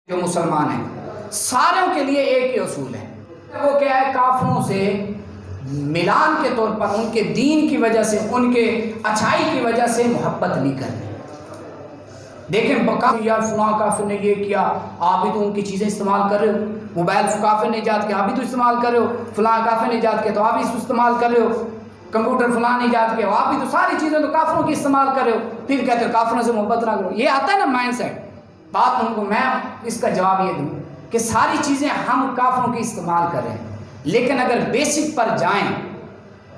جو مسلمان ہیں ساروں کے لیے ایک ہی اصول ہے، وہ کیا ہے؟ کافروں سے ملان کے طور پر ان کے دین کی وجہ سے، ان کے اچھائی کی وجہ سے محبت نہیں کرنی۔ دیکھیں یا فلاں کافر نے یہ کیا، آپ بھی تو ان کی چیزیں استعمال کر رہے ہو، موبائل کافر نے ایجاد کیا آپ بھی تو استعمال کر رہے ہو، فلاں کافر نے ایجاد کیا تو آپ بھی استعمال کر رہے ہو، کمپیوٹر فلاں نے ایجاد کیا آپ بھی تو ساری چیزیں تو کافروں کی استعمال کر رہے ہو، پھر کہتے ہو کافروں سے محبت نہ کرو۔ یہ آتا ہے نا مائنڈ سیٹ۔ بات ان کو میں اس کا جواب یہ دوں کہ ساری چیزیں ہم کافروں کی استعمال کر رہے ہیں، لیکن اگر بیسک پر جائیں،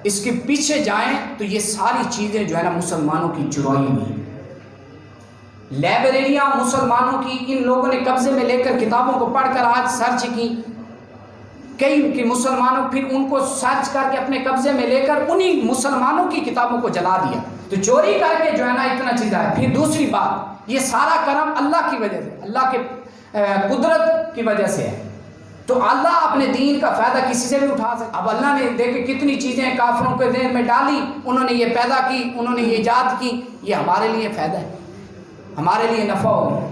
اس کے پیچھے جائیں تو یہ ساری چیزیں جو ہے نا مسلمانوں کی چرائی ہوئی ہیں۔ لائبریریاں مسلمانوں کی ان لوگوں نے قبضے میں لے کر کتابوں کو پڑھ کر آج سرچ کی، کئی مسلمانوں پھر ان کو سرچ کر کے اپنے قبضے میں لے کر انہی مسلمانوں کی کتابوں کو جلا دیا، تو چوری کر کے جو ہے نا اتنا چیز ہے۔ پھر دوسری بات، یہ سارا کرم اللہ کی وجہ سے، اللہ کے قدرت کی وجہ سے ہے، تو اللہ اپنے دین کا فائدہ کسی سے بھی اٹھا سکتا۔ اب اللہ نے دیکھے کتنی چیزیں کافروں کے ذہن میں ڈالی، انہوں نے یہ پیدا کی، انہوں نے یہ ایجاد کی، یہ ہمارے لیے فائدہ ہے، ہمارے لیے نفع ہوگا۔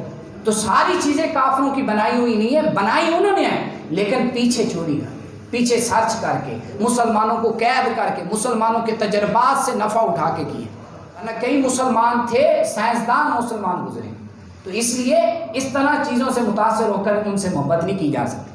تو ساری چیزیں کافروں کی بنائی ہوئی نہیں ہے، بنائی انہوں نے ہے، لیکن پیچھے چوری کر کے، پیچھے سرچ کر کے، مسلمانوں کو قید کر کے، مسلمانوں کے تجربات سے نفع اٹھا کے کیے۔ کئی مسلمان تھے، سائنسدان مسلمان گزرے، تو اس لیے اس طرح چیزوں سے متاثر ہو کر ان سے محبت نہیں کی جا سکتی۔